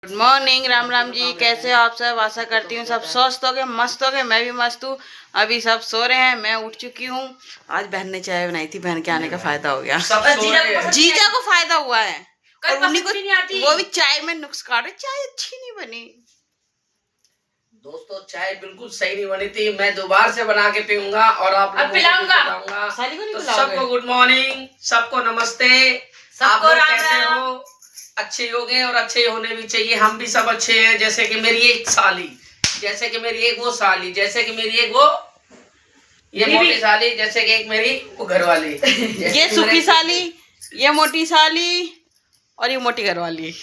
Good morning, Ram Ram ji. कैसे हो आप सब? आशा करती हूँ सब स्वस्थ हो गए, मस्त हो गए। मैं भी मस्त हूँ। अभी सब सो रहे हैं, मैं उठ चुकी हूँ। आज बहन ने चाय बनाई थी, बहन के आने का फायदा हो गया। जीजा को फायदा हुआ है और उन्हीं को वो भी चाय में नुक्स काटे। चाय अच्छी नहीं बनी दोस्तों, चाय बिल्कुल सही नहीं बनी थी। मैं दोबारा से बना के पीऊंगा और आप लोगों को पिलाऊंगा। तो सबको गुड मॉर्निंग, सबको नमस्ते। आप लोग कैसे हो? अच्छे हो गए और अच्छे होने भी चाहिए। हम भी सब अच्छे हैं। जैसे कि मेरी एक साली, जैसे कि मेरी एक वो साली, जैसे कि मेरी एक वो ये मोटी साली, जैसे कि एक मेरी वो घरवाली ये सूखी साली, ये मोटी साली और ये मोटी घरवाली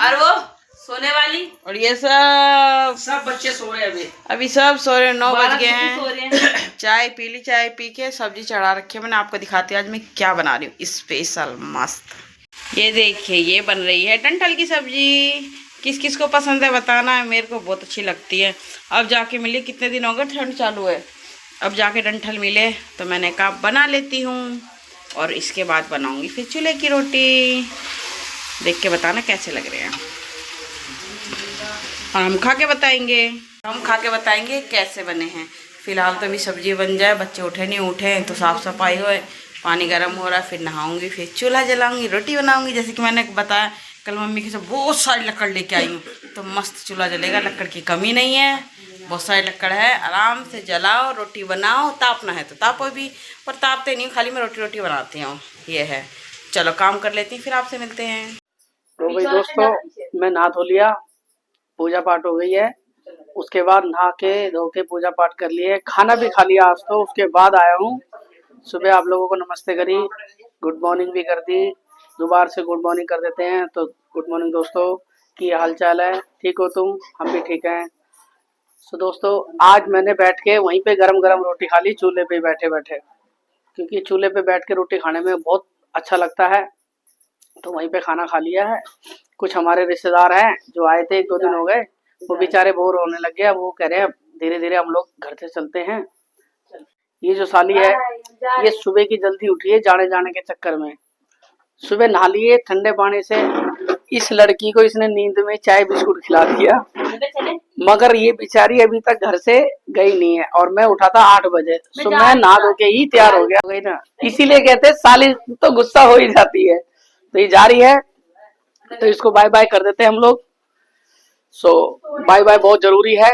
और वो सोने वाली। और ये सब बच्चे सो रहे हैं अभी सब सो रहे हैं। 9 बज गए हैं। चाय पी ली, चाय पी के सब्जी चढ़ा रखी है मैंने। आपको दिखाती हूँ आज मैं क्या बना रही हूँ स्पेशल मस्त। ये देखिए, ये बन रही है डंठल की सब्जी। किस किस को पसंद है बताना। मेरे को बहुत अच्छी लगती है। अब जाके मिली, कितने दिन हो गए ठंड चालू है, अब जाके डंठल मिले तो मैंने कहा बना लेती हूँ। और इसके बाद बनाऊंगी फिर चूल्हे की रोटी। देख के बताना कैसे लग रहे हैं। और हम खा के बताएंगे कैसे बने हैं। फिलहाल तो अभी सब्जी बन जाए, बच्चे उठे नहीं, उठे तो साफ़ सफाई होए, पानी गर्म हो रहा है, फिर नहाऊंगी, फिर चूल्हा जलाऊंगी, रोटी बनाऊंगी। जैसे कि मैंने बताया कल मम्मी के सब बहुत सारी लकड़ लेके आई हूँ, तो मस्त चूल्हा जलेगा, लकड़ की कमी नहीं है। बहुत सारी लकड़ है, आराम से जलाओ, रोटी बनाओ। तापना है तो तापो भी, पर तापते नहीं, खाली मैं रोटी बनाती हूँ। ये है। चलो काम कर लेती हूँ, फिर आपसे मिलते हैं। तो भाई दोस्तों, मैं नहा धो लिया, पूजा पाठ हो गई है। उसके बाद नहा के धो के पूजा पाठ कर लिए, खाना भी खा लिया आज तो। उसके बाद आया हूँ। सुबह आप लोगों को नमस्ते करी, गुड मॉर्निंग भी कर दी। दोबारा से गुड मॉर्निंग कर देते हैं। तो गुड मॉर्निंग दोस्तों, की हाल चाल है? ठीक हो तुम? हम भी ठीक हैं। तो दोस्तों, आज मैंने बैठ के वहीं पे गरम गरम रोटी खा ली, चूल्हे पे बैठे बैठे। क्योंकि चूल्हे पे बैठ के रोटी खाने में बहुत अच्छा लगता है, तो वहीं पे खाना खा लिया है। कुछ हमारे रिश्तेदार हैं जो आए थे, 1-2 दिन हो गए, वो बेचारे बोर होने लग गए। अब वो कह रहे हैं धीरे धीरे हम लोग घर से चलते हैं। ये जो साली है, ये सुबह की जल्दी उठी है जाने जाने के चक्कर में। सुबह नहा लिए ठंडे पानी से। इस लड़की को इसने नींद में चाय बिस्कुट खिला दिया, मगर ये बेचारी अभी तक घर से गई नहीं है। और मैं उठा था 8 बजे, तो मैं नहा धो के ही तैयार हो गया ना। इसीलिए कहते हैं साली तो गुस्सा हो ही जाती है। तो ये जा रही है, तो इसको बाय बाय कर देते हैं हम लोग। सो बाय बाय बहुत जरूरी है।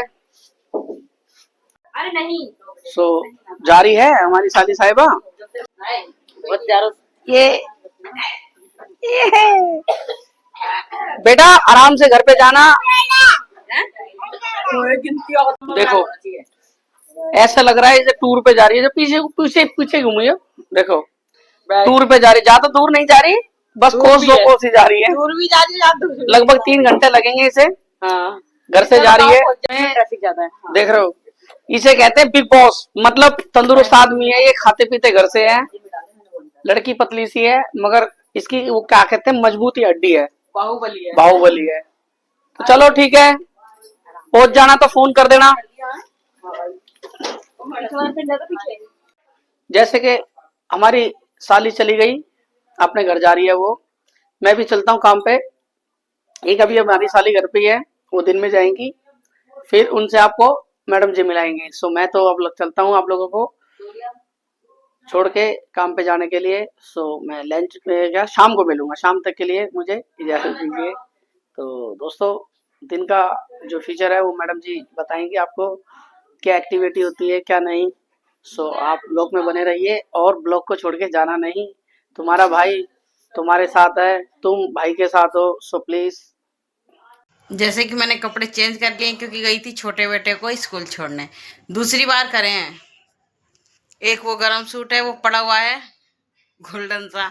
अरे नहीं, सो जारी है हमारी साली साहिबा। ये बेटा आराम से घर पे जाना। देखो ऐसा लग रहा है जैसे टूर पे जा रही है, जो पीछे पीछे पीछे घूमी हो। देखो टूर पे जा रही, ज्यादा दूर नहीं जा रही, बस कोस 2 कोस ही जा रही है। दूर भी जा रही है, लगभग 3 घंटे लगेंगे इसे। हाँ, घर से जा रही है। ट्रैफिक ज्यादा है। देख रहे हो, इसे कहते हैं बिग बॉस। मतलब तंदुरुस्त आदमी है ये, खाते पीते घर से है। लड़की पतली सी है, मगर इसकी वो क्या कहते हैं, मजबूती हड्डी है, बाहुबली है। बाहुबली है। तो चलो ठीक है, पहुंच जाना तो फोन कर देना। जैसे कि हमारी साली चली गई, अपने घर जा रही है वो, मैं भी चलता हूँ काम पे। एक अभी हमारी साली घर पे ही है, वो दिन में जाएंगी, फिर उनसे आपको मैडम जी मिलाएंगे। सो मैं तो अब चलता हूँ आप लोगों को छोड़ के काम पे जाने के लिए। सो मैं लंच पे क्या शाम को मिलूंगा, शाम तक के लिए मुझे इजाजत दीजिए। तो दोस्तों, दिन का जो फीचर है वो मैडम जी बताएंगे आपको, क्या एक्टिविटी होती है क्या नहीं। सो आप ब्लॉग में बने रहिए और ब्लॉग को छोड़ के जाना नहीं। तुम्हारा भाई तुम्हारे साथ है, तुम भाई के साथ हो। So please. जैसे कि मैंने कपड़े चेंज कर लिए क्योंकि गई थी छोटे बेटे को स्कूल छोड़ने, दूसरी बार करे हैं। एक वो गरम सूट है, वो पड़ा हुआ है गोल्डन सा,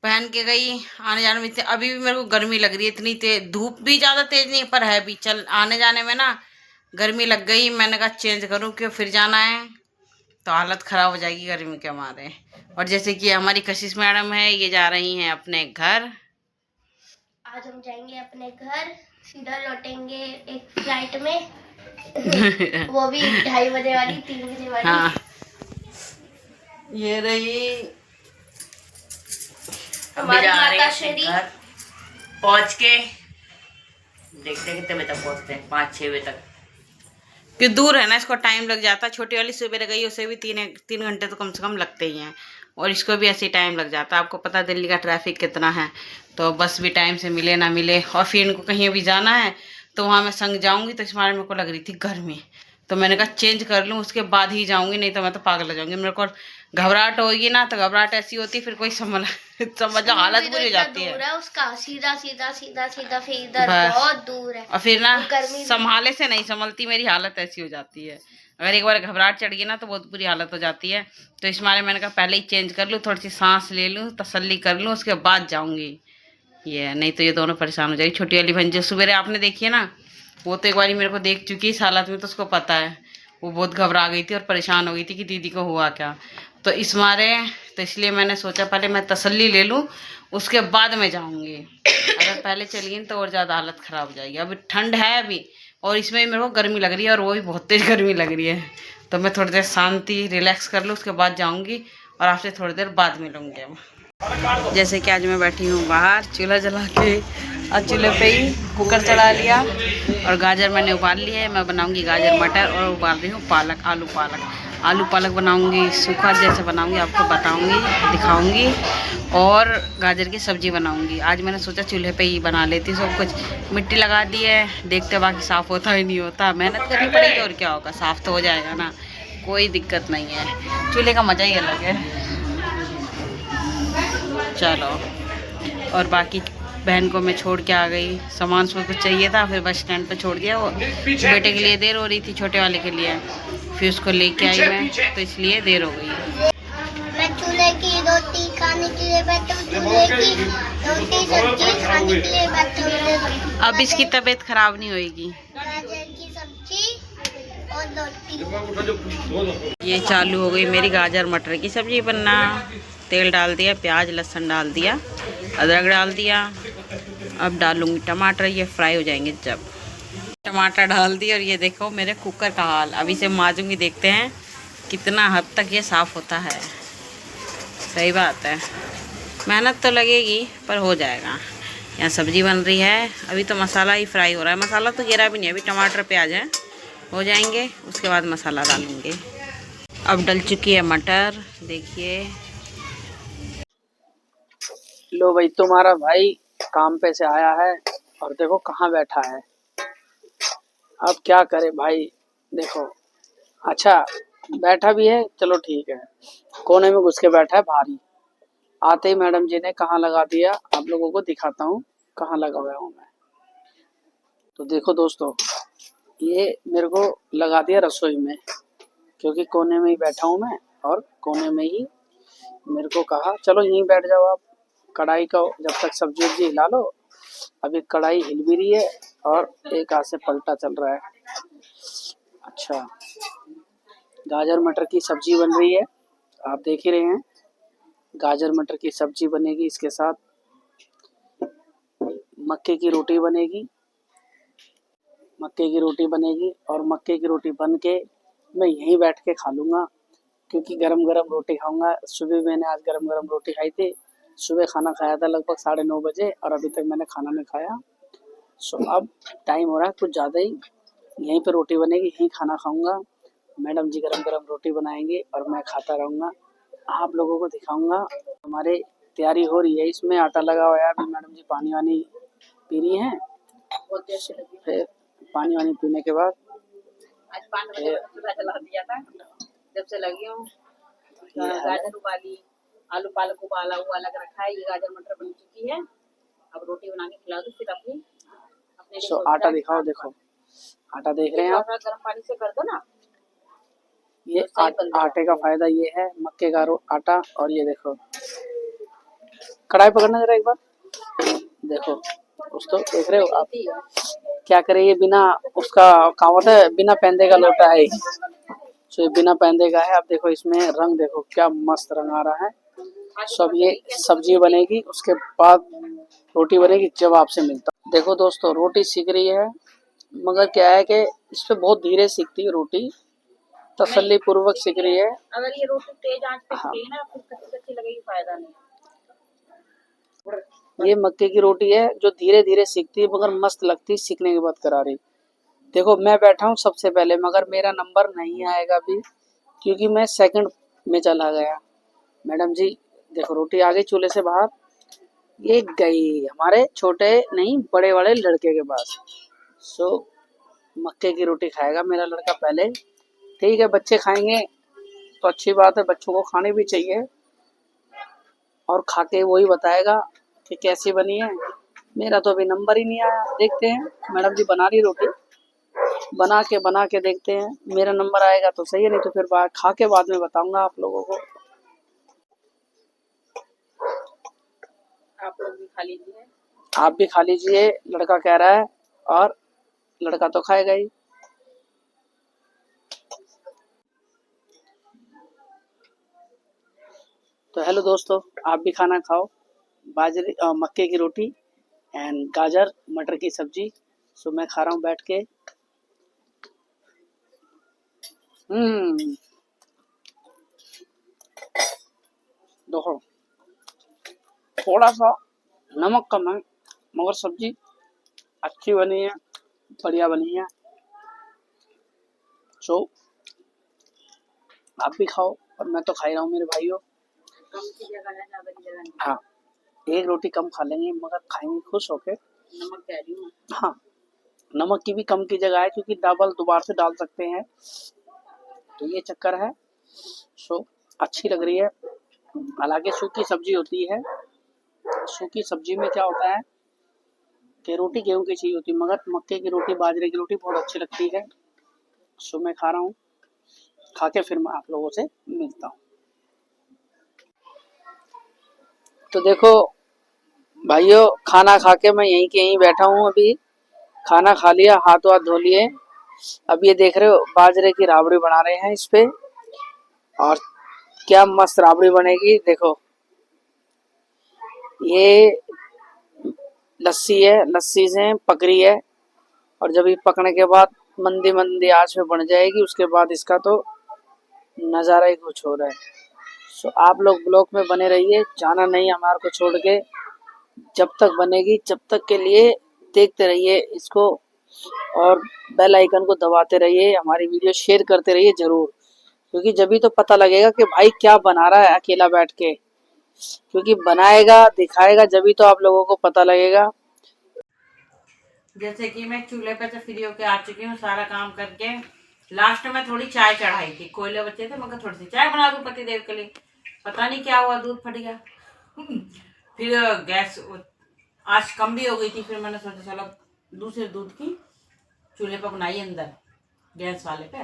पहन के गई। आने जाने में अभी भी मेरे को गर्मी लग रही है, इतनी तेज धूप भी ज़्यादा तेज नहीं पर है भी, चल आने जाने में ना गर्मी लग गई। मैंने कहा चेंज करूँ, क्यों फिर जाना है तो हालत ख़राब हो जाएगी गर्मी के मारे। और जैसे कि हमारी कशिश मैडम है, ये जा रही हैं अपने घर। आज हम जाएंगे अपने घर, सीधा लौटेंगे एक फ्लाइट में वो भी 2:30 बजे वाली, 3 बजे वाली। हाँ, ये रही हमारी माता श्री। पहुँच के देखते हैं कितने बजे तक पहुँचते हैं, 5-6 बजे तक, कि दूर है ना, इसको टाइम लग जाता है। छोटी वाली सुबह गई, उसे भी 3 घंटे तो कम से कम लगते ही हैं, और इसको भी ऐसे ही टाइम लग जाता है। आपको पता है दिल्ली का ट्रैफिक कितना है, तो बस भी टाइम से मिले ना मिले। और फिर इनको कहीं भी जाना है तो वहाँ मैं संग जाऊँगी, तो इस बार मेरे को लग रही थी गर्मी, तो मैंने कहा चेंज कर लूँ उसके बाद ही जाऊँगी, नहीं तो मैं तो पागल हो जाऊँगी। मेरे को घबराहट होगी ना, तो घबराहट ऐसी होती फिर कोई समझ लो हालत बुरी हो जाती है। दूर है उसका, सीधा सीधा सीधा सीधा, फिर इधर बस। बहुत दूर है। और फिर ना गर्मी संभाले से नहीं संभलती, मेरी हालत ऐसी हो जाती है। अगर एक बार घबराहट चढ़ गई ना तो बहुत बुरी हालत हो जाती है। तो इस मारे मैंने कहा पहले ही चेंज कर लूँ, थोड़ी सी सांस ले लूँ, तसल्ली कर लूँ, उसके बाद जाऊँगी। ये नहीं तो ये दोनों परेशान हो जाएगी। छोटी वाली बहन जो सुबह आपने देखी है ना, वो तो एक बार मेरे को देख चुकी है इस हालत में, तो उसको पता है। वो बहुत घबरा गई थी और परेशान हो गई थी कि दीदी को हुआ क्या। तो इस मारे, तो इसलिए मैंने सोचा पहले मैं तसल्ली ले लूँ, उसके बाद मैं जाऊँगी। अगर पहले चली गई तो और ज़्यादा हालत ख़राब हो जाएगी। अभी ठंड है अभी, और इसमें मेरे को गर्मी लग रही है, और वो भी बहुत तेज़ गर्मी लग रही है। तो मैं थोड़ी देर शांति रिलैक्स कर लूँ, उसके बाद जाऊँगी, और आपसे थोड़ी देर बाद मिलूँगी। अब जैसे कि आज मैं बैठी हूँ बाहर चूल्हा जला के, और चूल्हे पे ही कुकर चढ़ा लिया, और गाजर मैंने उबाल लिया है। मैं बनाऊँगी गाजर मटर, और उबाल रही हूँ पालक, आलू पालक बनाऊँगी, सूखा जैसे बनाऊँगी, आपको बताऊँगी, दिखाऊँगी। और गाजर की सब्ज़ी बनाऊँगी। आज मैंने सोचा चूल्हे पे ही बना लेती सब कुछ। मिट्टी लगा दी है, देखते बाकी साफ़ होता ही नहीं होता, मेहनत करनी पड़ेगी और क्या होगा, साफ़ तो हो जाएगा ना, कोई दिक्कत नहीं है। चूल्हे का मज़ा ही अलग है। चलो, और बाकी बहन को मैं छोड़ के आ गई, सामान उसमें कुछ चाहिए था, फिर बस स्टैंड पे छोड़ दिया। वो बेटे के लिए देर हो रही थी, छोटे वाले के लिए, फिर उसको लेके आई मैं, तो इसलिए देर हो गई। मैं चूल्हे की रोटी खाने के लिए बैठी हूँ, चूल्हे की रोटी सब्जी खाने के लिए बैठी हूँ। अब इसकी तबीयत खराब नहीं होएगी। गाजर की सब्जी और रोटी। ये चालू हो गई मेरी गाजर मटर की सब्जी बनना। तेल डाल दिया, प्याज लहसुन डाल दिया, अदरक डाल दिया। अब डालूंगी टमाटर, ये फ्राई हो जाएंगे जब। टमाटर डाल दिए, और ये देखो मेरे कुकर का हाल। अभी से माजूंगी, देखते हैं कितना हद तक ये साफ़ होता है। सही बात है, मेहनत तो लगेगी पर हो जाएगा। यहाँ सब्ज़ी बन रही है, अभी तो मसाला ही फ्राई हो रहा है। मसाला तो गिरा भी नहीं, अभी टमाटर प्याज है, हो जाएंगे, उसके बाद मसाला डालेंगे। अब डल चुकी है मटर, देखिए। लो भाई, तुम्हारा भाई काम पे से आया है, और देखो कहाँ बैठा है। अब क्या करे भाई, देखो। अच्छा, बैठा भी है, चलो ठीक है, कोने में घुस के बैठा है भारी। आते ही मैडम जी ने कहाँ लगा दिया, आप लोगों को दिखाता हूँ कहाँ लगा हुआ हूँ मैं। तो देखो दोस्तों, ये मेरे को लगा दिया रसोई में, क्योंकि कोने में ही बैठा हूँ मैं, और कोने में ही मेरे को कहा चलो यहीं बैठ जाओ आप। कढ़ाई का जब तक सब्जी वब्जी हिला लो। अभी कढ़ाई हिल भी रही है, और एक हाथ से पलटा चल रहा है। अच्छा, गाजर मटर की सब्जी बन रही है, आप देख ही रहे हैं। गाजर मटर की सब्जी बनेगी, इसके साथ मक्के की रोटी बनेगी। मक्के की रोटी बनेगी, और मक्के की रोटी बन के मैं यहीं बैठ के खा लूँगा, क्योंकि गरम गरम रोटी खाऊंगा। सुबह मैंने आज गरम गरम रोटी खाई थी। सुबह खाना खाया था लगभग 9:30 बजे, और अभी तक मैंने खाना नहीं खाया। सो अब टाइम हो रहा है कुछ ज़्यादा ही। यहीं पे रोटी बनेगी, यहीं खाना खाऊंगा। मैडम जी गरम गरम रोटी बनाएंगे, और मैं खाता रहूँगा, आप लोगों को दिखाऊंगा। हमारे तैयारी हो रही है, इसमें आटा लगा हुआ है। अभी मैडम जी पानी वानी पी रही हैं, फिर पानी वानी पीने के बाद आज 5 बजे चूल्हा जला दिया था, जब से लगी हूँ। गाजर उबाली, आलू पालक उबाला हुआ अलग रखा है, ये गाजर मटर बन चुकी है। अब रोटी बना के खिला दो, फिर अपने सो आटा दिखाओ, देखो आटा देख रहे हैं आप। गर्म पानी से कर दो ना। ये आटे का फायदा ये है, मक्के का आटा। और ये देखो, कढ़ाई पकड़ना जरा एक बार, देखो दोस्तों, देख रहे हो आप क्या करे। ये बिना उसका कहावत है, बिना पैंदे का लोटा है। तो ये बिना पैंदे का है। अब देखो इसमें रंग, देखो क्या मस्त रंग आ रहा है। सब ये सब्जी बनेगी, उसके बाद रोटी बनेगी, जब आपसे मिलता हूं। देखो दोस्तों, रोटी सीख रही है, मगर क्या है कि इस पे बहुत धीरे सीखती है रोटी, तसल्ली पूर्वक सीख रही है। अगर ये रोटी तेज आंच पे सीखेगी ना, फिर कच्ची कच्ची लगेगी, फायदा नहीं। ये मक्के की रोटी है जो धीरे धीरे सीखती है मगर मस्त लगती है सीखने के बाद करारी। देखो मैं बैठा हूँ सबसे पहले मगर मेरा नंबर नहीं आएगा अभी क्योंकि मैं सेकंड में चला गया। मैडम जी देखो रोटी आ गई चूल्हे से बाहर, ये गई हमारे छोटे नहीं बड़े बड़े लड़के के पास। सो मक्के की रोटी खाएगा मेरा लड़का पहले। ठीक है बच्चे खाएंगे तो अच्छी बात है, बच्चों को खानी भी चाहिए और खा के वही बताएगा कि कैसी बनी है। मेरा तो अभी नंबर ही नहीं आया, देखते हैं मैडम जी बना रही रोटी, बना के देखते हैं, मेरा नंबर आएगा तो सही है, नहीं तो फिर खा के बाद में बताऊंगा आप लोगों को। आप लोग भी खा लीजिए। आप भी खा लीजिए, लड़का कह रहा है और लड़का तो खाएगा ही। तो हेलो दोस्तों, आप भी खाना खाओ, बाजरे मक्के की रोटी एंड गाजर मटर की सब्जी। सो मैं खा रहा हूँ बैठ के। देखो थोड़ा सा नमक कम है मगर सब्जी अच्छी बनी है, बढ़िया बनी है। सो आप भी खाओ और मैं तो खा ही रहा हूँ मेरे भाइयों। कम की जगह है, ज्यादा की जगह नहीं। हाँ एक रोटी कम खा लेंगे मगर खाएंगे खुश होके। नमक कह रही हूँ। हाँ नमक की भी कम की जगह है क्योंकि डबल दोबारा से डाल सकते हैं, तो ये चक्कर है। सो अच्छी लग रही है, हालांकि सूखी सब्जी होती है। सूखी सब्जी में क्या होता है कि रोटी गेहूं की चाहिए होती है मगर मक्के की रोटी बाजरे की रोटी बहुत अच्छी लगती है। सो मैं खा रहा हूँ, खा के फिर मैं आप लोगों से मिलता हूँ। तो देखो भाइयों खाना खा के मैं यहीं के यहीं बैठा हूँ, अभी खाना खा लिया, हाथ वाथ धो लिए। अब ये देख रहे हो बाजरे की राबड़ी बना रहे हैं इस पे, और क्या मस्त राबड़ी बनेगी। देखो ये लस्सी है, लस्सी से पक रही है और जब ये पकने के बाद मंदी मंदी आंच में बन जाएगी उसके बाद इसका तो नज़ारा ही कुछ हो रहा है। सो आप लोग ब्लॉग में बने रहिए, जाना नहीं हमारे को छोड़ के, जब तक बनेगी जब तक के लिए देखते रहिए इसको और बेल आइकन को दबाते रहिए, हमारी वीडियो शेयर करते रहिए जरूर, क्योंकि जब तो पता लगेगा कि भाई क्या बना रहा है अकेला बैठ के, क्योंकि बनाएगा दिखाएगा जब तो आप लोगों को पता लगेगा। जैसे कि मैं चूल्हे पे से फ्री होके आ चुकी हूँ सारा काम करके। लास्ट में थोड़ी चाय चढ़ाई थी, कोयले बचे थे, मगर थोड़ी सी चाय बना दूं पति देव के लिए। पता नहीं क्या हुआ, दूध फट गया। फिर गैस आज कम भी हो गई थी, फिर मैंने सोचा चलो दूसरे दूध की चूल्हे पर बनाई अंदर गैस वाले पे,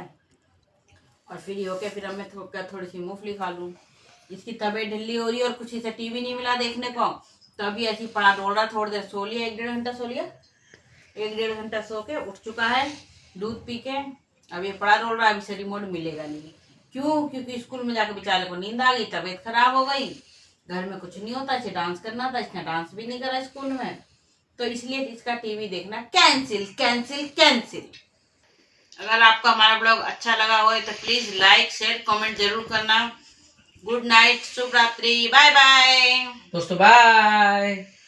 और फ्री होके फिर अब मैं थोड़ी सी मूंगफली खा लूँ। इसकी तबीयत ढिल्ली हो रही है और कुछ इसे टीवी नहीं मिला देखने को, तो अभी ऐसी पड़ा डोल रहा, थोड़ी देर सो लिया, 1-1.5 घंटा सो लिया, 1-1.5 घंटा सो के उठ चुका है दूध पी के। अब ये पड़ा रोल रहा है, अभी से रिमोट मिलेगा नहीं। क्यों? क्योंकि स्कूल में जाकर बेचारे को नींद आ गई, तबीयत खराब हो गई, घर में कुछ नहीं होता, इसे डांस करना था, इसने डांस भी नहीं करा स्कूल में, तो इसलिए इसका टीवी देखना कैंसिल कैंसिल कैंसिल। अगर आपको हमारा ब्लॉग अच्छा लगा हो तो प्लीज लाइक शेयर कमेंट जरूर करना। गुड नाइट, शुभ रात्रि, बाय बाय दोस्तों, बाय।